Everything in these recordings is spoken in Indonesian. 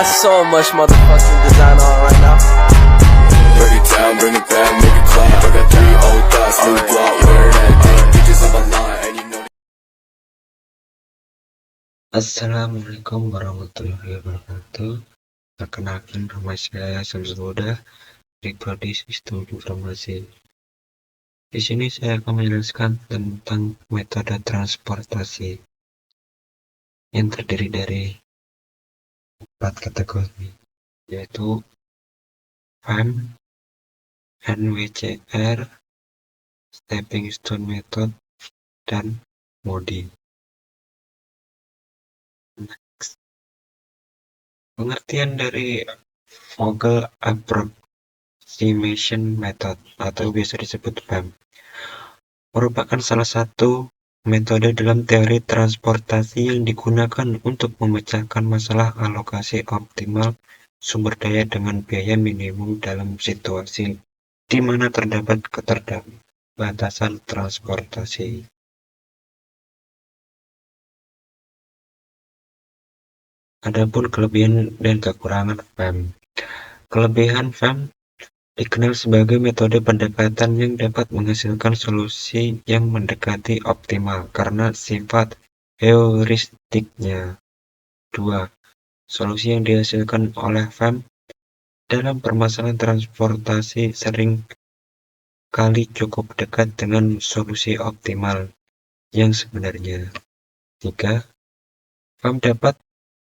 got so much motherfucking design on right now. Break it down, bring it back, make it clap. I got 3 old thoughts, new block, wear that thing. Bitches on my line, and you know. Assalamualaikum warahmatullahi wabarakatuh. Perkenalkan, nama saya Samsul Huda dari Prodi Sistem Informasi. Di sini saya akan menjelaskan tentang metode transportasi yang terdiri dari 4 kategori, yaitu FEM, NWCR, Stepping Stone Method, dan MODI. Pengertian dari Vogel Approximation Method atau biasa disebut FAM merupakan salah satu metode dalam teori transportasi yang digunakan untuk memecahkan masalah alokasi optimal sumber daya dengan biaya minimum dalam situasi di mana terdapat keterbatasan transportasi. Adapun kelebihan dan kekurangan FEM. Kelebihan FEM dikenal sebagai metode pendekatan yang dapat menghasilkan solusi yang mendekati optimal karena sifat heuristiknya. 2. Solusi yang dihasilkan oleh FEM dalam permasalahan transportasi sering kali cukup dekat dengan solusi optimal yang sebenarnya. 3. FEM dapat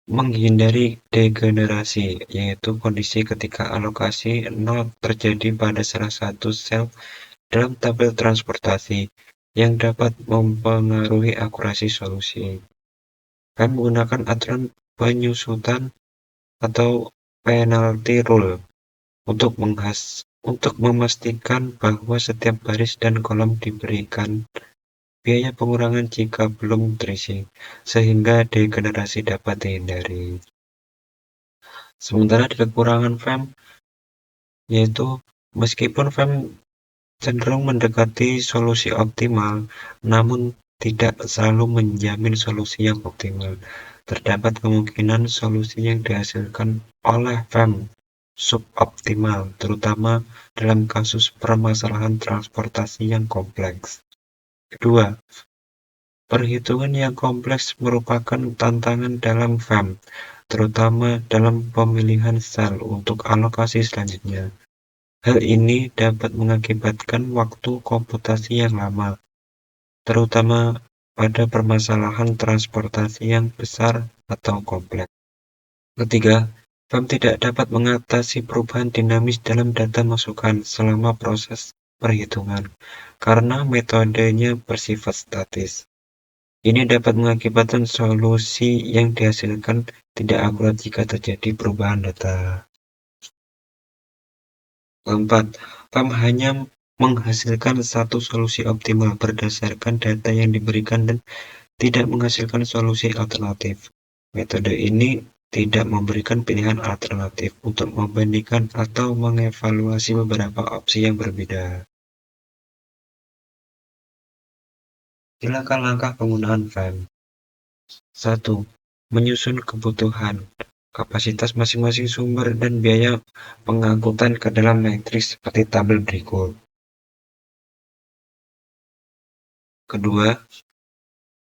menghindari degenerasi, yaitu kondisi ketika alokasi 0 terjadi pada salah satu sel dalam tabel transportasi yang dapat mempengaruhi akurasi solusi. FEM menggunakan aturan penyusutan atau penalty rule untuk memastikan bahwa setiap baris dan kolom diberikan biaya pengurangan jika belum terisi, sehingga degenerasi dapat dihindari. Sementara di kekurangan FEM, yaitu meskipun FEM cenderung mendekati solusi optimal, namun tidak selalu menjamin solusi yang optimal. Terdapat kemungkinan solusi yang dihasilkan oleh FEM suboptimal, terutama dalam kasus permasalahan transportasi yang kompleks. Kedua, perhitungan yang kompleks merupakan tantangan dalam FEM, terutama dalam pemilihan sel untuk alokasi selanjutnya. Hal ini dapat mengakibatkan waktu komputasi yang lama, terutama pada permasalahan transportasi yang besar atau kompleks. Ketiga, FEM tidak dapat mengatasi perubahan dinamis dalam data masukan selama proses perhitungan, karena metodenya bersifat statis. Ini dapat mengakibatkan solusi yang dihasilkan tidak akurat jika terjadi perubahan data. Keempat, FEM hanya menghasilkan satu solusi optimal berdasarkan data yang diberikan dan tidak menghasilkan solusi alternatif. Metode ini tidak memberikan pilihan alternatif untuk membandingkan atau mengevaluasi beberapa opsi yang berbeda. Silakan langkah penggunaan FEM. 1. Menyusun kebutuhan, kapasitas masing-masing sumber dan biaya pengangkutan ke dalam matriks seperti tabel berikut. Kedua,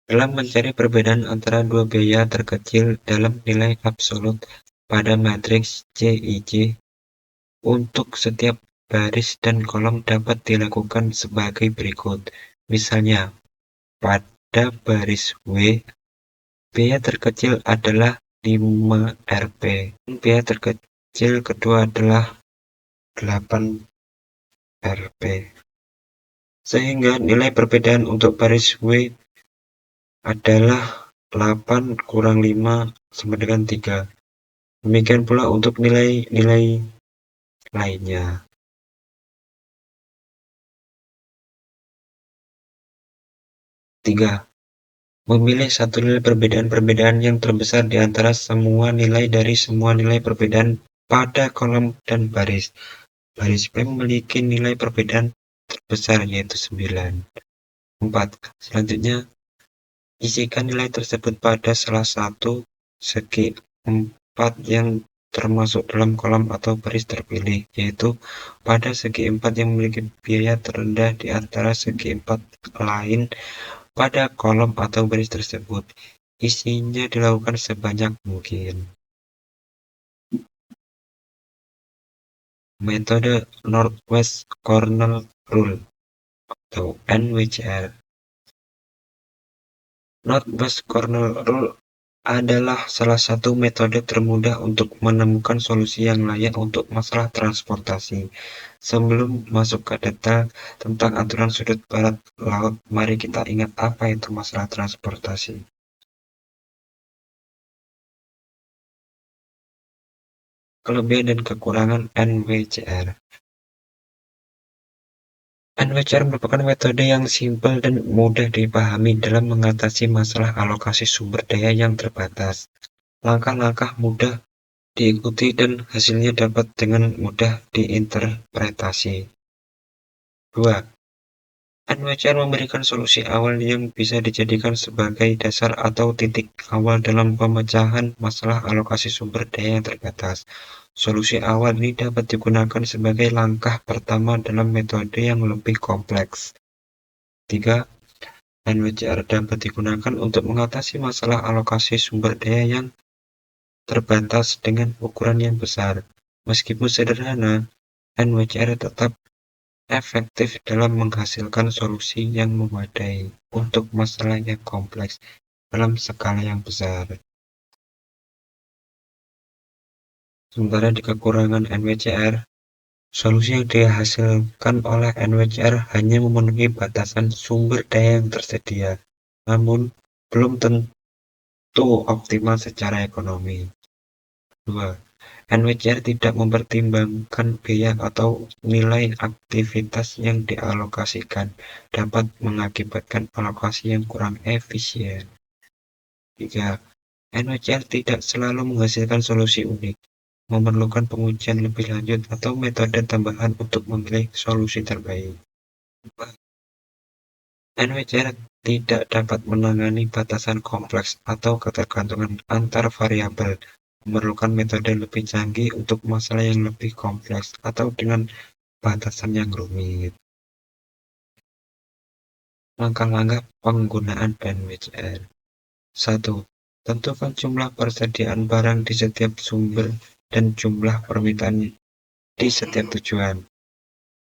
dalam mencari perbedaan antara dua biaya terkecil dalam nilai absolut pada matriks CIJ, untuk setiap baris dan kolom dapat dilakukan sebagai berikut. Misalnya, pada baris W, biaya terkecil adalah 5 Rp. Biaya terkecil kedua adalah 8 Rp. Sehingga nilai perbedaan untuk baris W adalah 8 kurang 5 sama dengan 3. Demikian pula untuk nilai-nilai lainnya. 3. Memilih satu nilai perbedaan yang terbesar di antara semua nilai dari semua nilai perbedaan pada kolom dan baris. Baris P memiliki nilai perbedaan terbesar, yaitu 9. 4. Selanjutnya, isikan nilai tersebut pada salah satu segi empat yang termasuk dalam kolom atau baris terpilih, yaitu pada segi empat yang memiliki biaya terendah di antara segi empat lain pada kolom atau baris tersebut. Isinya dilakukan sebanyak mungkin. Metode Northwest Corner Rule atau NWCR. Northwest Corner Rule adalah salah satu metode termudah untuk menemukan solusi yang layak untuk masalah transportasi. Sebelum masuk ke detail tentang aturan sudut barat laut, mari kita ingat apa itu masalah transportasi. Kelebihan dan kekurangan NWCR. NWCR merupakan metode yang simpel dan mudah dipahami dalam mengatasi masalah alokasi sumber daya yang terbatas. Langkah-langkah mudah diikuti dan hasilnya dapat dengan mudah diinterpretasi. 2. NWCR memberikan solusi awal yang bisa dijadikan sebagai dasar atau titik awal dalam pemecahan masalah alokasi sumber daya yang terbatas. Solusi awal ini dapat digunakan sebagai langkah pertama dalam metode yang lebih kompleks. 3. NWCR dapat digunakan untuk mengatasi masalah alokasi sumber daya yang terbatas dengan ukuran yang besar. Meskipun sederhana, NWCR tetap efektif dalam menghasilkan solusi yang memadai untuk masalah yang kompleks dalam skala yang besar. Sementara di kekurangan NWCR, solusi yang dihasilkan oleh NWCR hanya memenuhi batasan sumber daya yang tersedia, namun belum tentu optimal secara ekonomi. 2. NWCR tidak mempertimbangkan biaya atau nilai aktivitas yang dialokasikan, dapat mengakibatkan alokasi yang kurang efisien. 3. NWCR tidak selalu menghasilkan solusi unik, memerlukan pengujian lebih lanjut atau metode tambahan untuk memilih solusi terbaik. 4. NWCR tidak dapat menangani batasan kompleks atau ketergantungan antar variabel, memerlukan metode lebih canggih untuk masalah yang lebih kompleks atau dengan batasan yang rumit. Langkah-langkah penggunaan NWCR. 1. Tentukan jumlah persediaan barang di setiap sumber dan jumlah permintaan di setiap tujuan.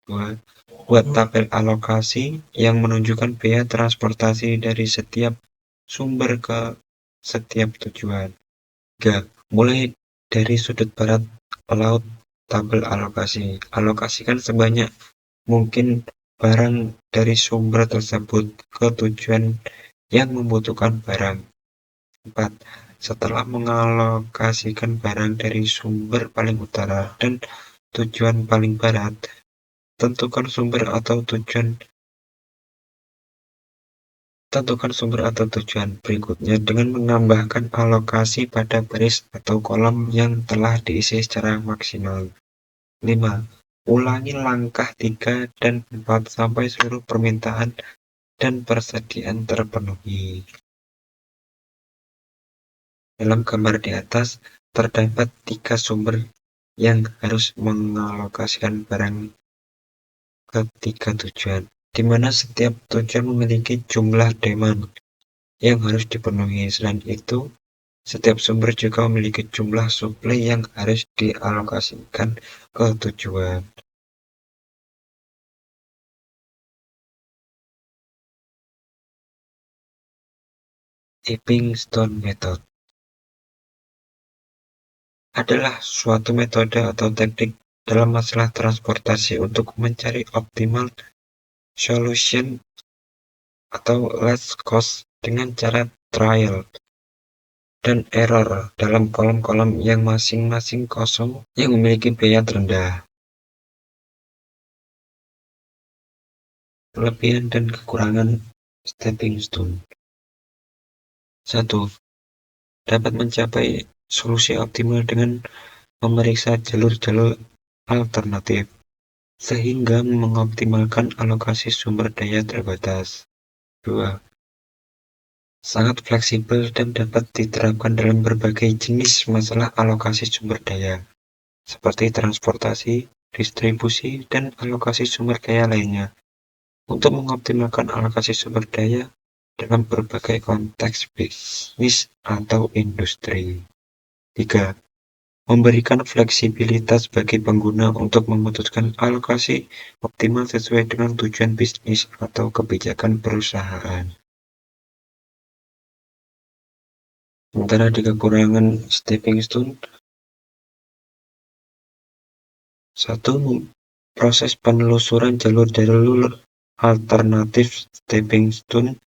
2. Buat tabel alokasi yang menunjukkan biaya transportasi dari setiap sumber ke setiap tujuan. 3. Mulai dari sudut barat laut tabel alokasi. Alokasikan sebanyak mungkin barang dari sumber tersebut ke tujuan yang membutuhkan barang. 4. Setelah mengalokasikan barang dari sumber paling utara dan tujuan paling barat, tentukan sumber atau tujuan berikutnya dengan menambahkan alokasi pada baris atau kolom yang telah diisi secara maksimal. 5. Ulangi langkah 3 dan 4 sampai seluruh permintaan dan persediaan terpenuhi. Dalam gambar di atas, terdapat 3 sumber yang harus mengalokasikan barang ke 3 tujuan, di mana setiap tujuan memiliki jumlah demand yang harus dipenuhi. Selain itu, setiap sumber juga memiliki jumlah suplai yang harus dialokasikan ke tujuan. Tipping Stone Method adalah suatu metode atau teknik dalam masalah transportasi untuk mencari optimal solution atau less cost dengan cara trial dan error dalam kolom-kolom yang masing-masing kosong yang memiliki biaya terendah. Kelebihan dan kekurangan stepping stone. 1. Dapat mencapai solusi optimal dengan memeriksa jalur-jalur alternatif, sehingga mengoptimalkan alokasi sumber daya terbatas. 2. sangat fleksibel dan dapat diterapkan dalam berbagai jenis masalah alokasi sumber daya, seperti transportasi, distribusi, dan alokasi sumber daya lainnya, untuk mengoptimalkan alokasi sumber daya dalam berbagai konteks bisnis atau industri. 3. Memberikan fleksibilitas bagi pengguna untuk memutuskan alokasi optimal sesuai dengan tujuan bisnis atau kebijakan perusahaan. Sementara di kekurangan stepping stone, 1. Proses penelusuran jalur alternatif stepping stone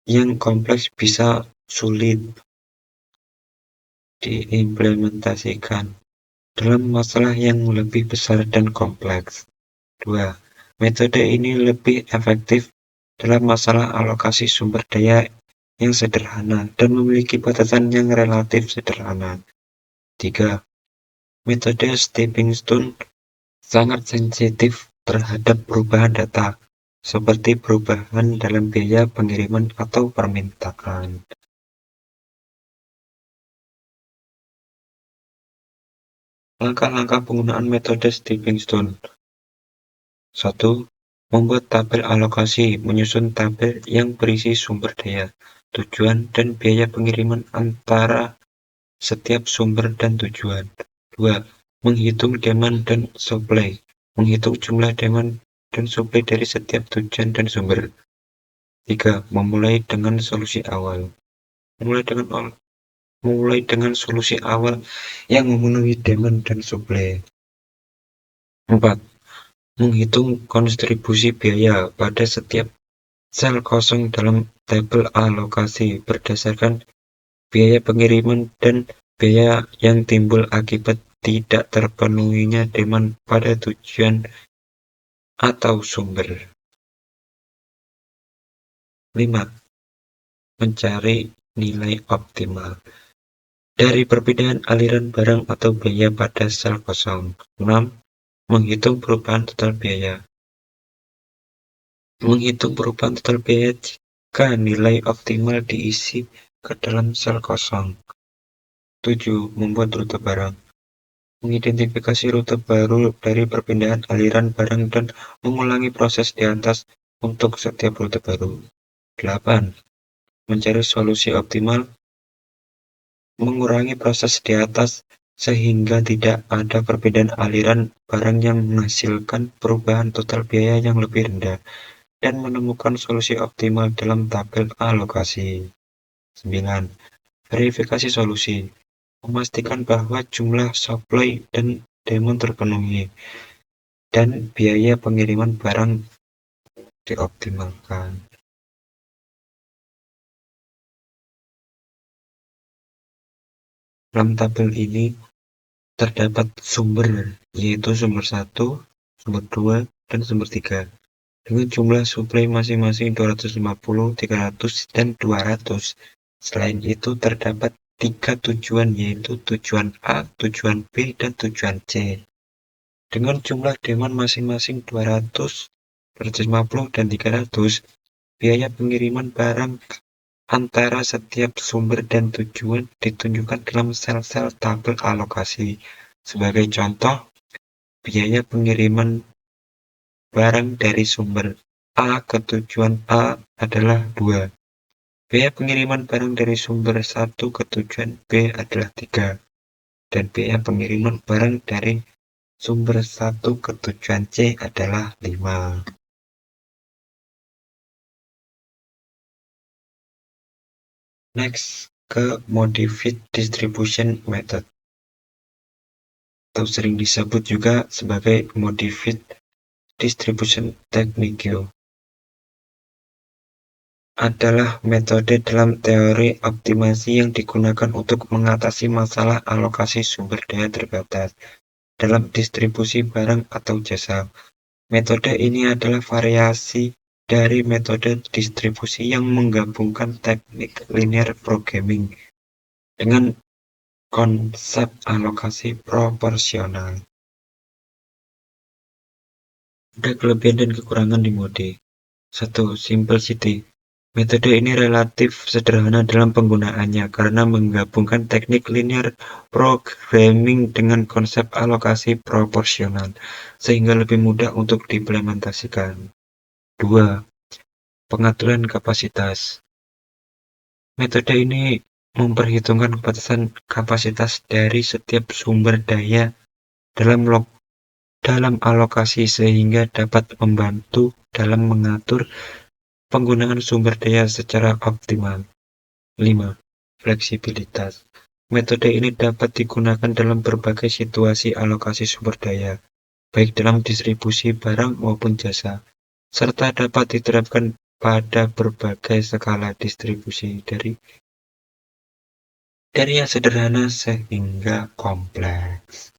yang kompleks bisa sulit diimplementasikan dalam masalah yang lebih besar dan kompleks. 2. Metode ini lebih efektif dalam masalah alokasi sumber daya yang sederhana dan memiliki batasan yang relatif sederhana. 3. Metode stepping stone sangat sensitif terhadap perubahan data, seperti perubahan dalam biaya pengiriman atau permintaan. Langkah-langkah penggunaan metode stepping stone. 1. Membuat tabel alokasi, menyusun tabel yang berisi sumber daya, tujuan, dan biaya pengiriman antara setiap sumber dan tujuan. 2. Menghitung demand dan supply, menghitung jumlah demand dan supply dari setiap tujuan dan sumber. 3. Memulai dengan solusi awal. Memulai dengan solusi awal yang memenuhi demand dan supply. 4. Menghitung kontribusi biaya pada setiap sel kosong dalam tabel alokasi berdasarkan biaya pengiriman dan biaya yang timbul akibat tidak terpenuhinya demand pada tujuan atau sumber. 5. Mencari nilai optimal dari perbedaan aliran barang atau biaya pada sel kosong. 6. Menghitung perubahan total biaya. Menghitung perubahan total biaya jika nilai optimal diisi ke dalam sel kosong. 7. Membuat rute barang. Mengidentifikasi rute baru dari perpindahan aliran barang dan mengulangi proses di atas untuk setiap rute baru. 8. Mencari solusi optimal. Mengurangi proses di atas sehingga tidak ada perbedaan aliran barang yang menghasilkan perubahan total biaya yang lebih rendah, dan menemukan solusi optimal dalam tabel alokasi. 9. Verifikasi solusi. Memastikan bahwa jumlah supply dan demand terpenuhi, dan biaya pengiriman barang dioptimalkan. Dalam tabel ini terdapat sumber, yaitu sumber 1, sumber 2, dan sumber 3, dengan jumlah supply masing-masing 250, 300, dan 200. Selain itu terdapat 3 tujuan, yaitu tujuan A, tujuan B, dan tujuan C, dengan jumlah demand masing-masing 200, 250, dan 300. Biaya pengiriman barang antara setiap sumber dan tujuan ditunjukkan dalam sel-sel tabel alokasi. Sebagai contoh, biaya pengiriman barang dari sumber A ke tujuan A adalah 2. Biaya pengiriman barang dari sumber 1 ke tujuan B adalah 3. Dan biaya pengiriman barang dari sumber 1 ke tujuan C adalah 5. Next, ke Modified Distribution Method, atau sering disebut juga sebagai Modified Distribution Technique, adalah metode dalam teori optimasi yang digunakan untuk mengatasi masalah alokasi sumber daya terbatas dalam distribusi barang atau jasa. Metode ini adalah variasi dari metode distribusi yang menggabungkan teknik linear programming dengan konsep alokasi proporsional. Ada kelebihan dan kekurangan di mode. 1. Simplicity. Metode ini relatif sederhana dalam penggunaannya karena menggabungkan teknik linear programming dengan konsep alokasi proporsional, sehingga lebih mudah untuk diimplementasikan. 2. Pengaturan kapasitas. Metode ini memperhitungkan batasan kapasitas dari setiap sumber daya dalam alokasi sehingga dapat membantu dalam mengatur penggunaan sumber daya secara optimal. 5. Fleksibilitas. Metode ini dapat digunakan dalam berbagai situasi alokasi sumber daya, baik dalam distribusi barang maupun jasa, serta dapat diterapkan pada berbagai skala distribusi dari yang sederhana sehingga kompleks.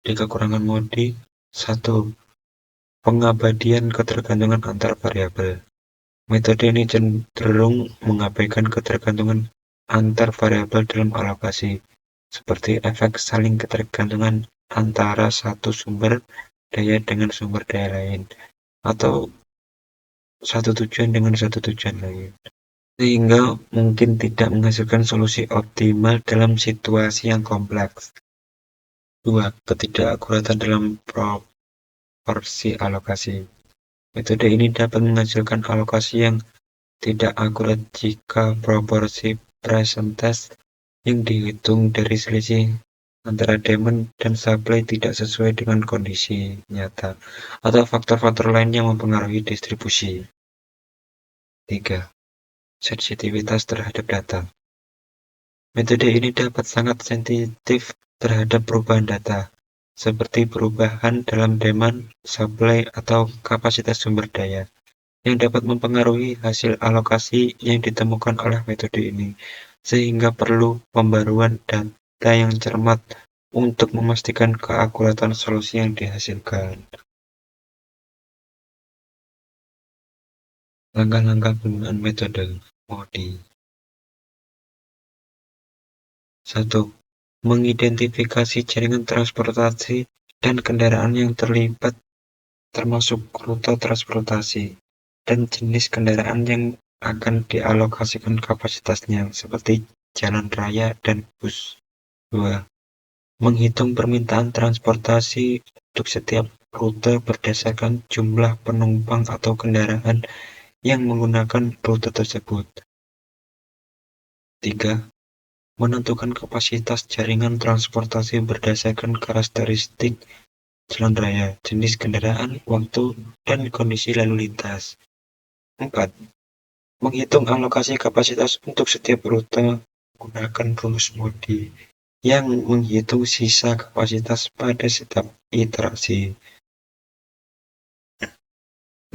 Di kekurangan modi, 1. Pengabadian ketergantungan antar variabel. Metode ini cenderung mengabaikan ketergantungan antar variabel dalam alokasi, seperti efek saling ketergantungan antara satu sumber daya dengan sumber daya lain, atau satu tujuan dengan satu tujuan lain, sehingga mungkin tidak menghasilkan solusi optimal dalam situasi yang kompleks. 2. Ketidakakuratan dalam proporsi alokasi. Metode ini dapat menghasilkan alokasi yang tidak akurat jika proporsi presentase yang dihitung dari selisih antara demand dan supply tidak sesuai dengan kondisi nyata, atau faktor-faktor lain yang mempengaruhi distribusi. 3. Sensitivitas terhadap data. Metode ini dapat sangat sensitif terhadap perubahan data, seperti perubahan dalam demand, supply, atau kapasitas sumber daya, yang dapat mempengaruhi hasil alokasi yang ditemukan oleh metode ini, sehingga perlu pembaruan data yang cermat untuk memastikan keakuratan solusi yang dihasilkan. Langkah-langkah penggunaan metode MODI. 1. Mengidentifikasi jaringan transportasi dan kendaraan yang terlibat, termasuk rute transportasi dan jenis kendaraan yang akan dialokasikan kapasitasnya, seperti jalan raya dan bus. 2. Menghitung permintaan transportasi untuk setiap rute berdasarkan jumlah penumpang atau kendaraan yang menggunakan rute tersebut. 3. Menentukan kapasitas jaringan transportasi berdasarkan karakteristik jalan raya, jenis kendaraan, waktu, dan kondisi lalu lintas. 4. Menghitung alokasi kapasitas untuk setiap rute menggunakan rumus MODI yang menghitung sisa kapasitas pada setiap iterasi. 5.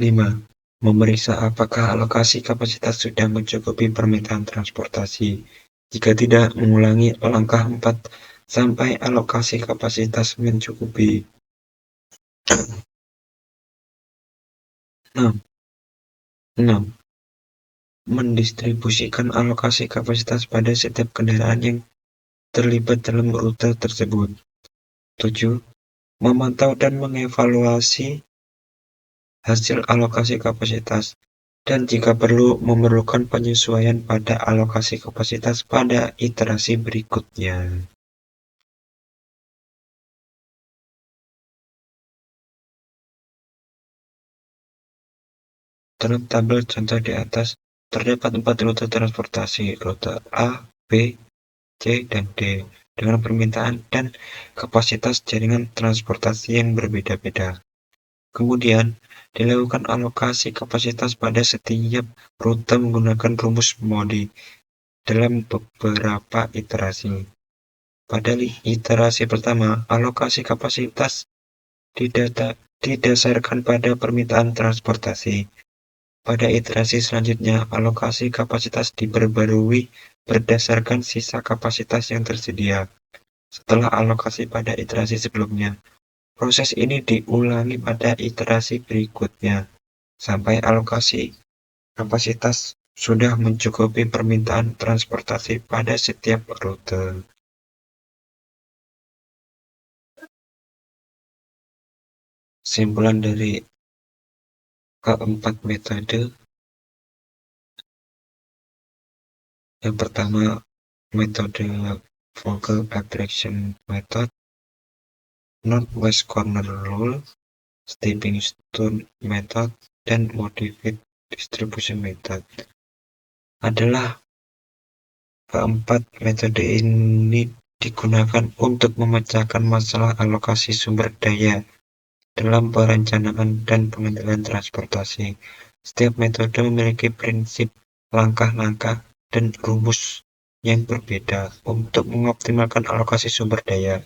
Memeriksa apakah alokasi kapasitas sudah mencukupi permintaan transportasi. Jika tidak, mengulangi langkah 4 sampai alokasi kapasitas mencukupi. 6. Mendistribusikan alokasi kapasitas pada setiap kendaraan yang terlibat dalam rute tersebut. 7. Memantau dan mengevaluasi hasil alokasi kapasitas, dan jika perlu memerlukan penyesuaian pada alokasi kapasitas pada iterasi berikutnya. Dalam tabel contoh di atas, terdapat 4 rute transportasi, rute A, B, C, dan D, dengan permintaan dan kapasitas jaringan transportasi yang berbeda-beda. Kemudian, dilakukan alokasi kapasitas pada setiap rute menggunakan rumus MODI dalam beberapa iterasi. Pada iterasi pertama, alokasi kapasitas didasarkan pada permintaan transportasi. Pada iterasi selanjutnya, alokasi kapasitas diperbarui berdasarkan sisa kapasitas yang tersedia setelah alokasi pada iterasi sebelumnya. Proses ini diulangi pada iterasi berikutnya, sampai alokasi kapasitas sudah mencukupi permintaan transportasi pada setiap rute. Kesimpulan dari keempat metode. Yang pertama, metode Vogel Attraction Method, Northwest Corner Rule, Stepping Stone Method, dan Modified Distribution Method. Adalah keempat metode ini digunakan untuk memecahkan masalah alokasi sumber daya dalam perencanaan dan pengendalian transportasi. Setiap metode memiliki prinsip, langkah-langkah, dan rumus yang berbeda untuk mengoptimalkan alokasi sumber daya,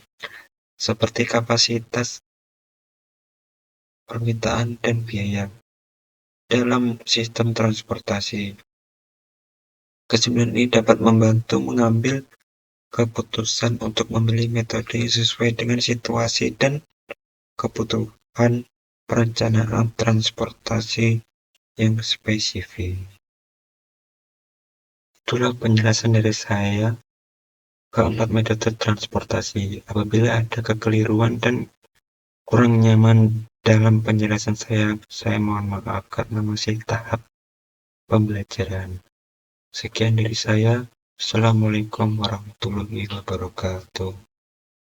seperti kapasitas, permintaan, dan biaya dalam sistem transportasi. Kesimpulan ini dapat membantu mengambil keputusan untuk memilih metode yang sesuai dengan situasi dan kebutuhan perencanaan transportasi yang spesifik. Itulah penjelasan dari saya keempat metode transportasi. Apabila ada kekeliruan dan kurang nyaman dalam penjelasan saya mohon maaf karena masih tahap pembelajaran. Sekian dari saya. Assalamualaikum warahmatullahi wabarakatuh.